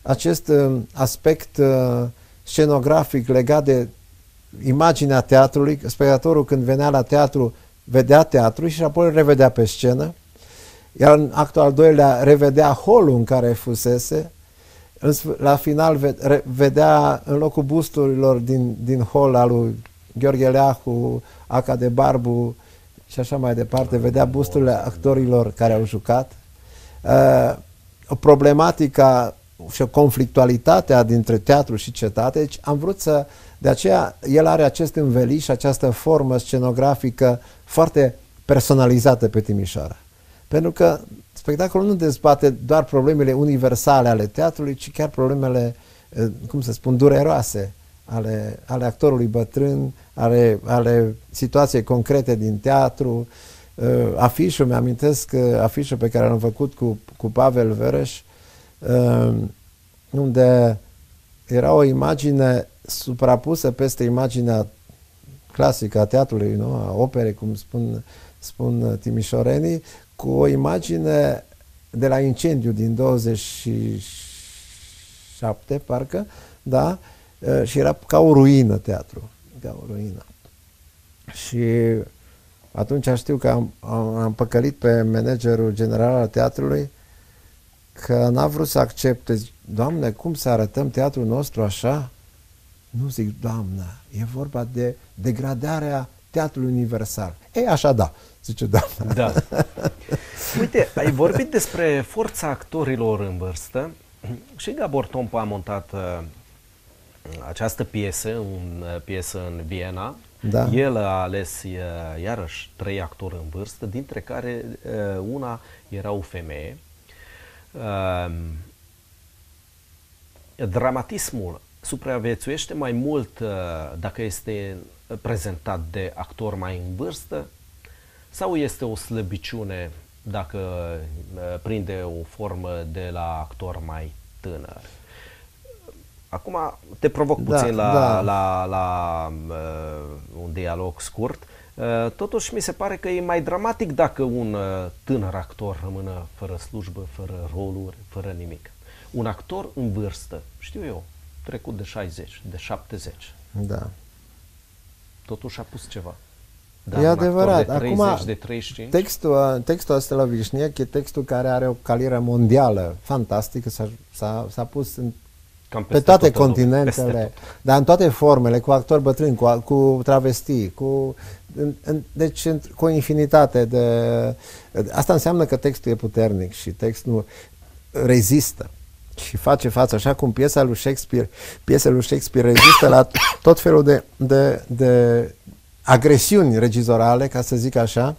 acest aspect scenografic legat de imaginea teatrului. Spectatorul când venea la teatru vedea teatru și apoi îl revedea pe scenă, iar în actul al 2-lea revedea holul în care fusese. La final vedea în locul busturilor din hol al lui Gheorghe Leahu, Aca de Barbu și așa mai departe, vedea busturile actorilor care au jucat. O problematică și o conflictualitatea dintre teatru și cetate. Deci am vrut de aceea el are acest înveliș, această formă scenografică foarte personalizată pe Timișoara. Pentru că spectacolul nu dezbate doar problemele universale ale teatrului, ci chiar problemele, cum să spun, dureroase ale actorului bătrân, ale situației concrete din teatru. Afișul, mi-amintesc afișul pe care l-am făcut cu Pavel Vereș, unde era o imagine suprapusă peste imaginea clasică a teatrului, nu? A operei, cum spun timișorenii, cu o imagine de la incendiu din 27, parcă, da? Și era ca o ruină teatru, ca o ruină. Și atunci știu că am păcălit pe managerul general al teatrului că n-a vrut să accepte. Zic, Doamne, cum să arătăm teatrul nostru așa? Nu, zic, Doamnă, e vorba de degradarea teatrului universal. Ei, așa da, zice Doamna. Da. Uite, ai vorbit despre forța actorilor în vârstă și Gabor Tompa a montat această piesă, piesă în Viena. Da. El a ales iarăși 3 actori în vârstă, dintre care una era o femeie. Dramatismul supraviețuiește mai mult dacă este prezentat de actor mai în vârstă sau este o slăbiciune dacă prinde o formă de la actor mai tânăr? Acum te provoc puțin la un dialog scurt. Totuși mi se pare că e mai dramatic dacă un tânăr actor rămână fără slujbă, fără roluri, fără nimic. Un actor în vârstă, știu eu, trecut de 60, de 70. Da. Totuși a pus ceva. Dar e adevărat. De 30, acum, de 35. Textul ăsta la Vișniec e textul care are o calieră mondială fantastică. S-a pus pe toate continentele, dar în toate formele, cu actori bătrâni, cu travestii, deci cu o infinitate de... Asta înseamnă că textul e puternic și textul rezistă și face față, așa cum piesele lui Shakespeare rezistă la tot felul de agresiuni regizorale, ca să zic așa,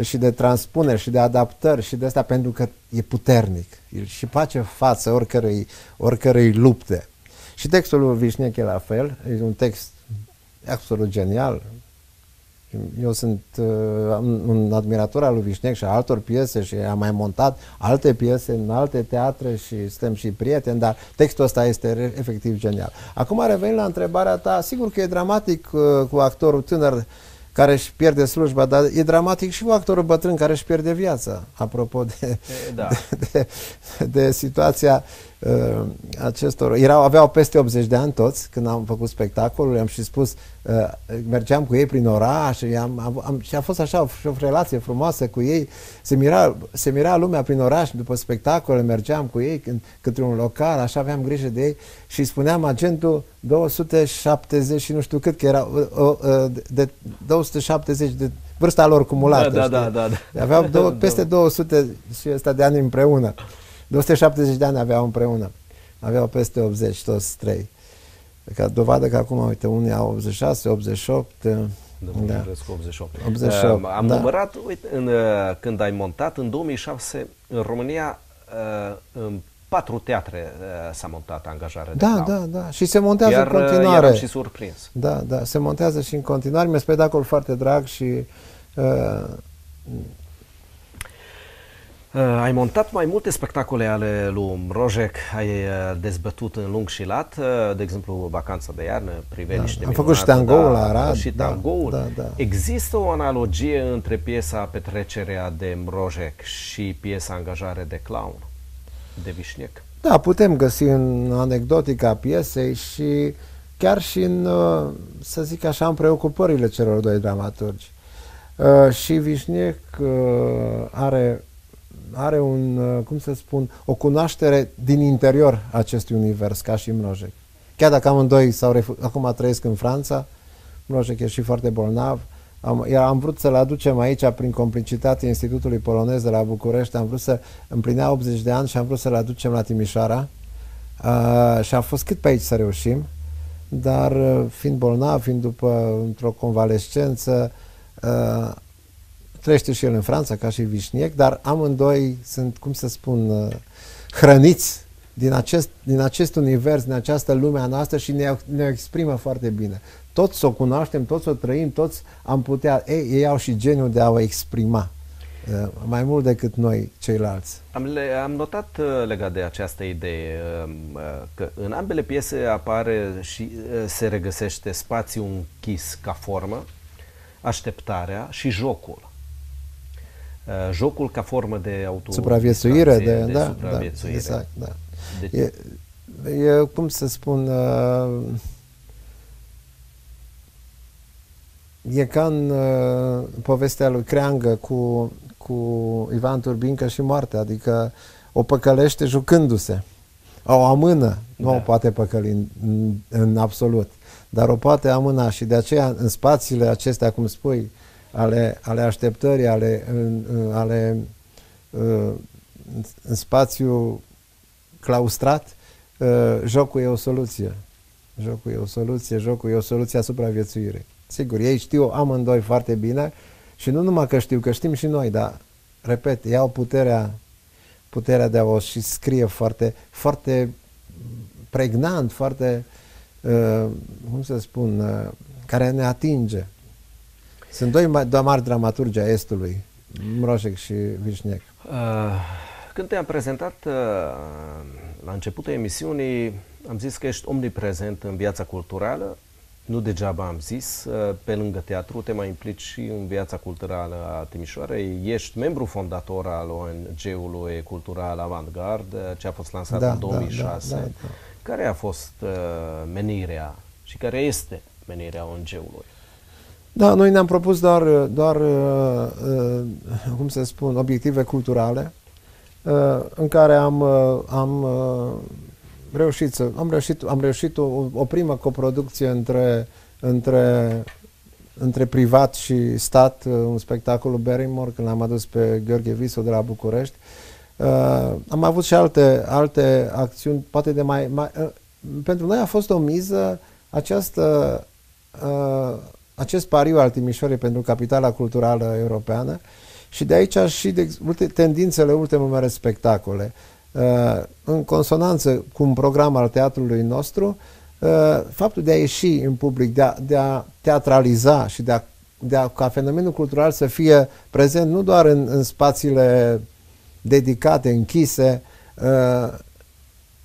și de transpuneri și de adaptări și de asta, pentru că e puternic și face față oricărei lupte. Și textul lui Vișniec e la fel, e un text absolut genial. Eu sunt un admirator al lui Vișniec și a altor piese și am mai montat alte piese în alte teatre și suntem și prieteni, dar textul ăsta este efectiv genial. Acum revenind la întrebarea ta, sigur că e dramatic cu actorul tânăr care își pierde slujba, dar e dramatic și cu actorul bătrân care își pierde viața. Apropo de situația acestor... Aveau peste 80 de ani toți când am făcut spectacolul, am și spus, mergeam cu ei prin oraș și a fost așa o relație frumoasă cu ei. Se mira lumea prin oraș după spectacole, mergeam cu ei către un local, așa aveam grijă de ei și spuneam agentul 270 și nu știu cât, că era de 270 de vârsta lor cumulată. Da. Aveau peste 200 și ăsta de ani împreună. 270 de ani aveau împreună. Aveau peste 80 toți trei. Ca dovadă că acum, uite, unii au 86, 88. Da. 88. Am numărat, uite, când ai montat, în 2006, în România, în 4 teatre s-a montat angajare de clown. Da. Și se montează în continuare. Iar am și surprins. Da, se montează și în continuare. Mi-e spectacol foarte drag și... Ai montat mai multe spectacole ale lui Mrozek, ai dezbătut în lung și lat, de exemplu Vacanța de iarnă, Priveliște minunată. Am făcut și tangoul la Arad. Și tangoul. Da. Există o analogie între piesa Petrecerea de Mrozek și piesa Angajare de clown de Vișniec? Da, putem găsi în anecdotica piesei și chiar și în, să zic așa, în preocupările celor doi dramaturgi. Și Vișniec are cum să spun, o cunoaștere din interior acestui univers, ca și Mrozek. Chiar dacă amândoi acum trăiesc în Franța, Mrozek e și foarte bolnav. Am vrut să-l aducem aici prin complicitate Institutului Polonez de la București, am vrut să împlinea 80 de ani și am vrut să-l aducem la Timișoara și a fost cât pe aici să reușim, dar fiind bolnav, fiind într-o convalescență, trăiește și el în Franța, ca și Vișniec, dar amândoi sunt, cum să spun, hrăniți din acest univers, din această lume a noastră și ne exprimă foarte bine. Toți o cunoaștem, toți o trăim, toți am putea... Ei au și geniul de a o exprima mai mult decât noi ceilalți. Am notat legat de această idee că în ambele piese apare și se regăsește spațiul închis ca formă, așteptarea și jocul. Jocul ca formă de supraviețuire, de supraviețuire. Exact, da. E, cum să spun, e ca în povestea lui Creangă cu Ivan Turbincă și moartea, adică o păcălește jucându-se, o amână, nu o poate păcăli în absolut, dar o poate amâna și de aceea în spațiile acestea, cum spui, ale așteptării, în spațiu claustrat, jocul e o soluție. Jocul e o soluție a supraviețuirii. Sigur, ei știu amândoi foarte bine și nu numai că știu, că știm și noi, dar, repet, ei au puterea de a o și scrie foarte, foarte pregnant, foarte cum să spun, care ne atinge. Sunt doi mari dramaturgi a Estului, Mroșec și Vișnec. Când te-am prezentat la începutul emisiunii, am zis că ești omniprezent în viața culturală. Nu degeaba am zis, pe lângă teatru te mai implici și în viața culturală a Timișoarei. Ești membru fondator al ONG-ului cultural Avantgard, ce a fost lansat în 2006. Da. Care a fost menirea și care este menirea ONG-ului? Da, noi ne-am propus doar cum să spun, obiective culturale, în care am reușit o primă coproducție între privat și stat, un spectacolul Barrymore, când l-am adus pe Gheorghe Visu de la București. Am avut și alte acțiuni, poate de mai pentru noi a fost o miză acest pariu al Timișoarei pentru capitala culturală europeană și de aici și tendințele ultimele spectacole. În consonanță cu un program al teatrului nostru, faptul de a ieși în public, de a teatraliza și ca fenomenul cultural să fie prezent nu doar în spațiile dedicate, închise,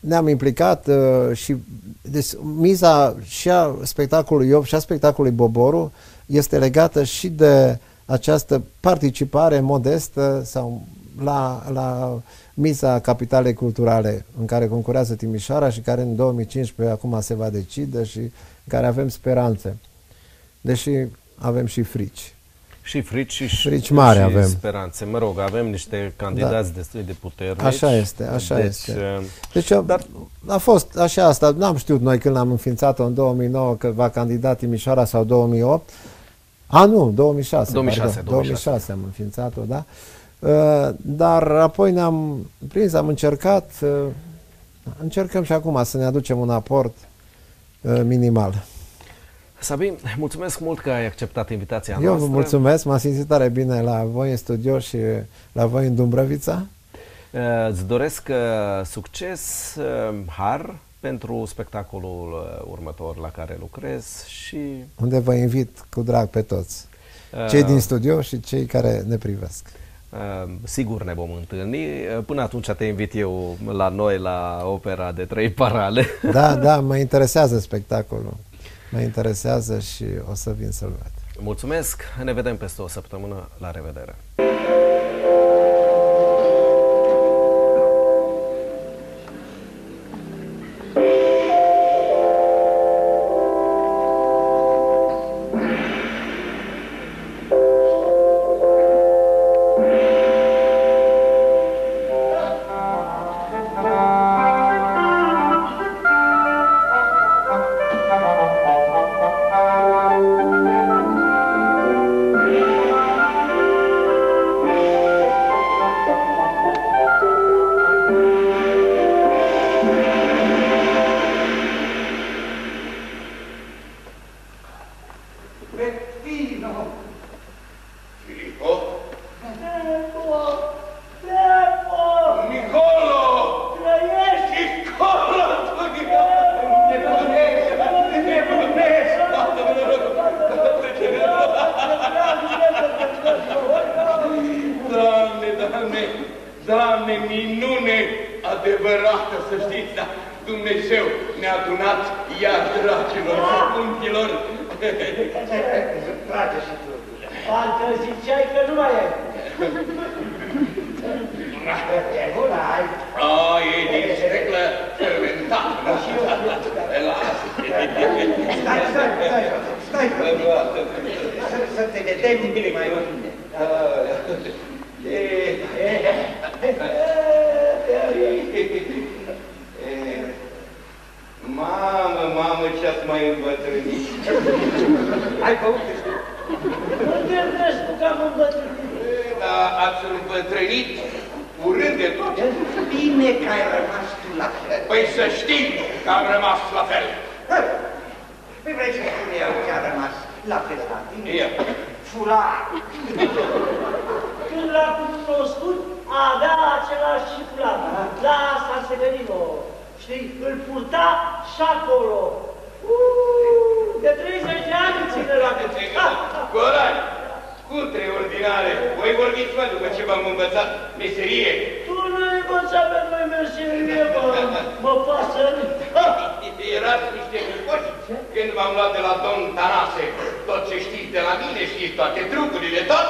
ne-am implicat și deci, miza și a spectacolului Iov și a spectacolului Boboru este legată și de această participare modestă sau la miza capitalei culturale în care concurează Timișoara și care în 2015 acum se va decide și în care avem speranțe. Deși avem și frici. Și frici mari avem. Speranțe. Mă rog, avem niște candidați destul de puternici. Așa este. Deci a fost așa asta. N-am știut noi când am înființat-o în 2009 că va candida Timișoara sau 2008. Nu, 2006. 2006 am înființat-o, da? Dar apoi ne-am prins, am încercat, încercăm și acum să ne aducem un aport minimal. Sabin, mulțumesc mult că ai acceptat invitația noastră. Eu vă mulțumesc, m-am simțit tare bine la voi în studio și la voi în Dumbrăvița. Îți doresc succes, har pentru spectacolul următor la care lucrez și... unde vă invit cu drag pe toți, cei din studio și cei care ne privesc. Sigur ne vom întâlni. Până atunci te invit eu la noi, la opera de 3 parale. Da, mă interesează spectacolul. Mă interesează și o să vin să-l văd. Mulțumesc, ne vedem peste o săptămână. La revedere! Doamne, minune adevărată, să știți, dar Dumnezeu ne-a adunat, iar dragilor și punchilor. Trage și tu. Parcă ziceai că nu mai e. E din sfeclă fermentată. Stai, să te vedem mai mult. Mamă, ce-ați mai îmbătrânit. Hai, băute, știu. Unde crezi tu că am îmbătrânit? Da, ați îmbătrânit urând de tot. Bine că ai rămas tu la fel. Păi să știi că am rămas la fel. Păi vrei să spun eu că a rămas la fel la tine? Furar. Când l-a cunoscut, avea același și fular. La San Severino, știi, îl purta și acolo. De 30 de ani ține la Corani, cutre ordinare, voi vorbiți, mă, după ce v-am învățat meserie. Tu nu ai învățat pe noi meserie, mă pasări. Erați niște micoși când v-am luat de la domn Tanase. Tot ce știți de la mine, știți toate trucurile, tot?